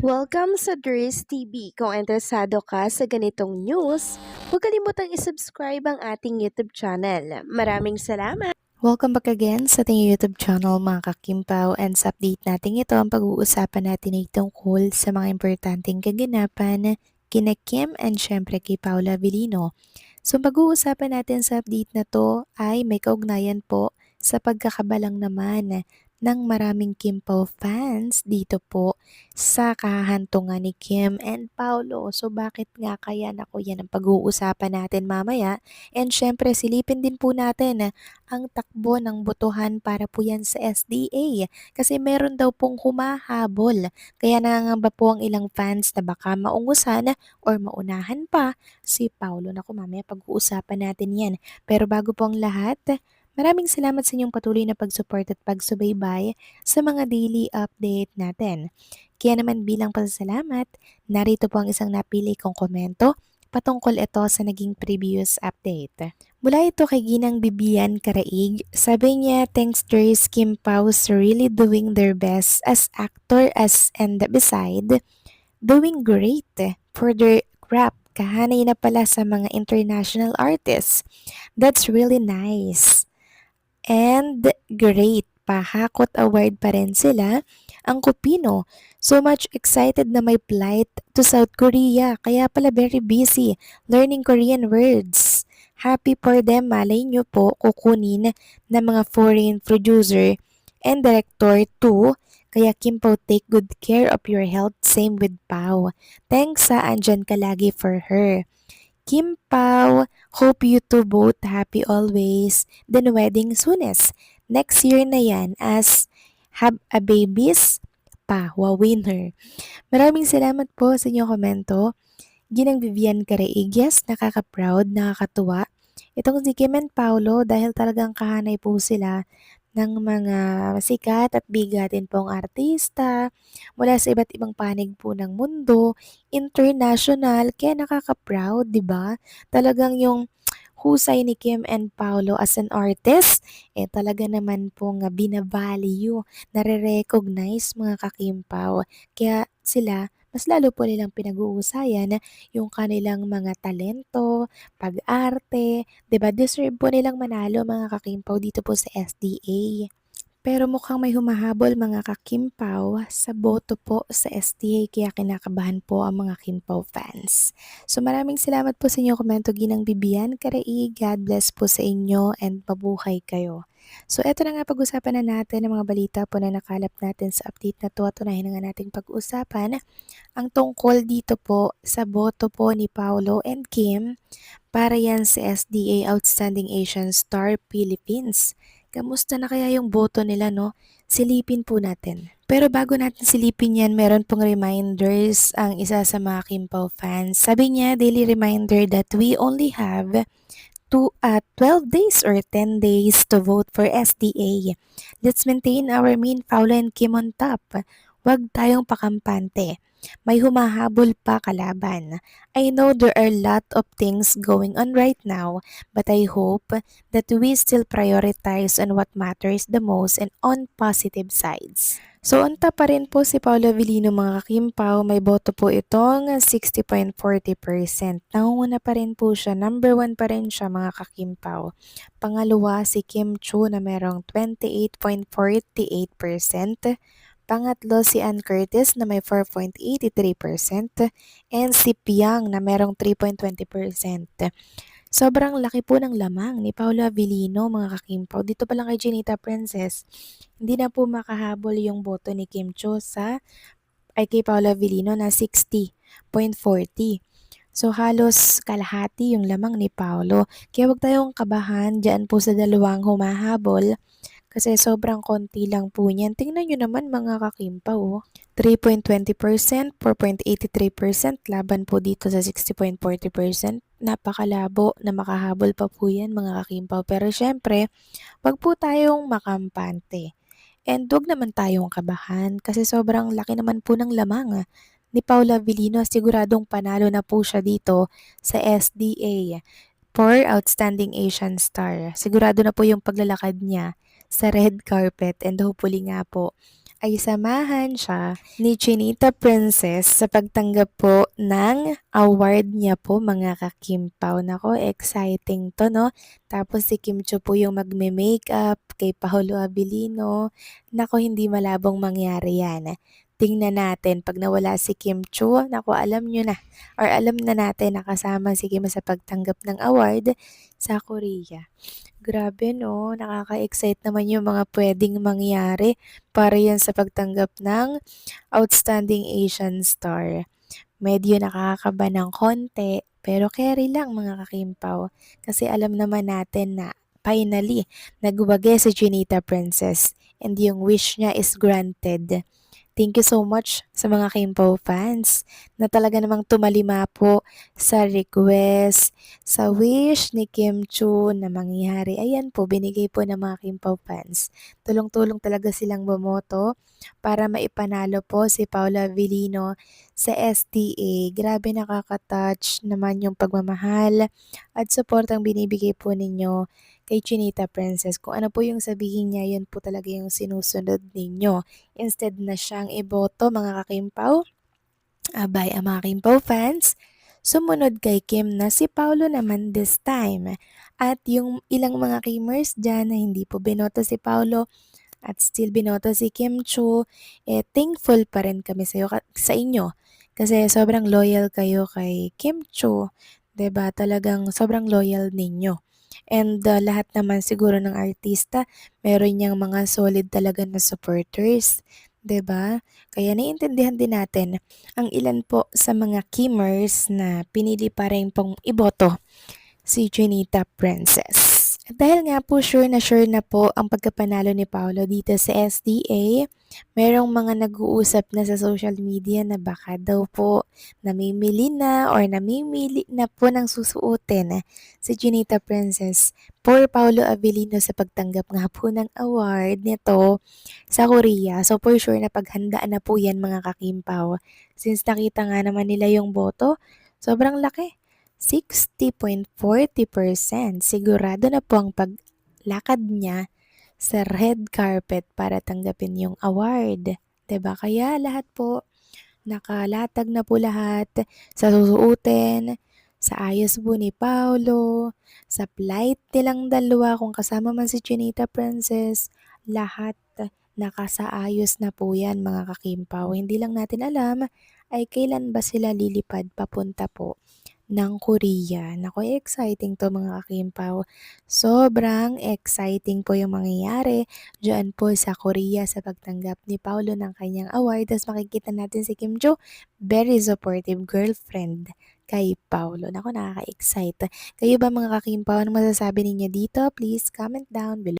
Welcome sa Dries TV. Kung interesado ka sa ganitong news, huwag kalimutang isubscribe ang ating YouTube channel. Maraming salamat! Welcome back again sa ating YouTube channel mga kakimpaw, and sa update natin ito ang pag-uusapan natin ay tungkol sa mga importanteng kaganapan kina Kim and syempre kay Paula Avellino. So pag-uusapan natin sa update na to ay may kaugnayan po sa pagkakabalang naman ng maraming Kim Pao fans dito po sa kahahantungan ni Kim and Paulo. So bakit nga kaya, naku, yan ang pag-uusapan natin mamaya. And syempre silipin din po natin ang takbo ng botohan para po yan sa SDA kasi meron daw pong humahabol. Kaya nangangamba po ang ilang fans na baka maungusan or maunahan pa si Paulo. Naku, mamaya pag-uusapan natin yan. Pero bago po ang lahat, maraming salamat sa inyong patuloy na pag-support at pagsubaybay sa mga daily update natin. Kaya naman bilang pasasalamat, narito po ang isang napili kong komento patungkol ito sa naging previous update. Mula ito kay Ginang Bibian Karaig, sabi niya, thanks Dries, Kim Paus really doing their best as actor and beside, doing great for their craft. Kahanay na pala sa mga international artists. That's really nice. And great, pahakot award pa rin sila ang Kupino. So much excited na may flight to South Korea, kaya pala very busy learning Korean words. Happy for them, malay nyo po kukunin ng mga foreign producer and director too. Kaya Kim Pao, take good care of your health, same with Pao. Thanks sa andyan ka lagi for her. Kim Pao, hope you two both happy always. Then wedding soonest. Next year na yan as have a babies pa, winner. Maraming salamat po sa inyong komento. Ginang Vivian Caraig, yes, nakaka-proud, nakakatuwa. Itong si Kim and Paulo dahil talagang kahanay po sila ng mga sikat at bigatin pong artista mula sa iba't ibang panig po ng mundo, international, kaya nakaka-proud, di ba? Talagang yung husay ni Kim and Paulo as an artist, talaga naman pong binavalue, nare-recognize mga kakimpaw. Kaya sila, mas lalo po nilang pinag-uusayan yung kanilang mga talento, pag-arte, 'di ba? Deserve po nilang manalo mga kakimpaw dito po sa SDA. Pero mukhang may humahabol mga kakimpaw sa boto po sa SDA, kaya kinakabahan po ang mga Kimpaw fans. So maraming salamat po sa inyong komento, Ginang Bibian Karai. God bless po sa inyo and mabuhay kayo. So eto na nga, pag-usapan na natin ang mga balita po na nakalap natin sa update na to, at unahin na nga nating pag-usapan ang tungkol dito po sa boto po ni Paulo and Kim para yan sa SDA Outstanding Asian Star Philippines. Kamusta na kaya yung boto nila, no? Silipin po natin. Pero bago natin silipin yan, meron pong reminders ang isa sa mga Kimpaw fans. Sabi niya, daily reminder that we only have 12 days or 10 days to vote for SDA. Let's maintain our main Paula and Kim on top. Huwag tayong pakampante. May humahabol pa kalaban. I know there are a lot of things going on right now, but I hope that we still prioritize on what matters the most and on positive sides. So on top pa rin po si Paolo Avellino mga kakimpaw, may boto po itong 60.40%. Nangunguna pa rin po siya, number 1 pa rin siya mga kakimpaw. Pangalawa si Kim Chu na merong 28.48%. Pangatlo si Ann Curtis na may 4.83% and si Piang na merong 3.20%. Sobrang laki po ng lamang ni Paula Avellino mga kakimpaw. Dito pa lang kay Ginita Princess, hindi na po makahabol yung boto ni Kim Cho kay Paula Avellino na 60.40. So halos kalahati yung lamang ni Paulo. Kaya huwag tayong kabahan dyan po sa dalawang humahabol kasi sobrang konti lang po niyan. Tingnan nyo naman mga kakimpaw, 3.20%, 4.83% laban po dito sa 60.40%. Napakalabo na makahabol pa po yan mga kakimpaw. Pero syempre, wag po tayong makampante. And wag naman tayong kabahan kasi sobrang laki naman po ng lamang ni Paula Avellino. Siguradong panalo na po siya dito sa SDA for Outstanding Asian Star. Sigurado na po yung paglalakad niya sa red carpet, and hopefully nga po ay samahan siya ni Chinita Princess sa pagtanggap po ng award niya po mga kakimpaw. Nako, exciting to, no? Tapos si Kim Cho po yung magme-makeup kay Paolo Abilino. Nako, hindi malabong mangyari yan. Tingnan natin, pag nawala si Kim Cho, nako, alam nyo na, or alam na natin na kasama si Kim sa pagtanggap ng award sa Korea. Grabe, no, nakaka-excite naman yung mga pwedeng mangyari para yan sa pagtanggap ng Outstanding Asian Star. Medyo nakakakaba ng konti, pero carry lang mga kakimpaw. Kasi alam naman natin na finally, nagwagi si Chinita Princess and yung wish niya is granted. Thank you so much sa mga Kimpo fans na talaga namang tumalima po sa request, sa wish ni Kim Chu na mangyari. Ayan po, binigay po ng mga Kimpo fans. Tulong-tulong talaga silang bumoto para maipanalo po si Paula Avellino sa STA. Grabe, nakaka-touch naman yung pagmamahal at support ang binibigay po ninyo kay Chinita Princess. Kung ano po yung sabihin niya, yun po talaga yung sinusunod ninyo. Instead na siyang iboto mga kakimpaw, abay ang mga Kimpaw fans, sumunod kay Kim na si Paulo naman this time. At yung ilang mga Kimers dyan na hindi po binoto si Paulo at still binoto si Kim Chu, thankful pa rin kami sa inyo. Kasi sobrang loyal kayo kay Kim Chu. 'Di ba? Talagang sobrang loyal ninyo. And lahat naman siguro ng artista, meron niyang mga solid talaga na supporters. 'Di ba? Kaya naiintindihan din natin ang ilan po sa mga Kimers na pinili pa rin pong iboto si Junita Princess. At dahil nga po sure na po ang pagkapanalo ni Paolo dito sa SDA, merong mga nag-uusap na sa social media na baka daw po namimili na or namimili na po ng susuotin si Junita Princess for Paolo Avellino sa pagtanggap nga po ng award nito sa Korea. So for sure na paghandaan na po yan mga kakimpaw. Since nakita nga naman nila yung boto, sobrang laki. 60.40%. Sigurado na po ang paglakad niya sa red carpet para tanggapin yung award. 'Di ba? Kaya lahat po, nakalatag na po lahat sa susuotin, sa ayos po ni Paolo, sa flight nilang dalawa kung kasama man si Chinita Princess, lahat nakasaayos na po yan mga kakimpaw. Hindi lang natin alam ay kailan ba sila lilipad papunta po ng Korea. Naku, exciting to mga kakimpaw. Sobrang exciting po yung mangyayari dyan po sa Korea sa pagtanggap ni Paolo ng kanyang award. Tapos makikita natin si Kim Jo, very supportive girlfriend kay Paolo. Naku, nakaka-excite. Kayo ba mga kakimpaw, ano masasabi ninyo dito? Please comment down below.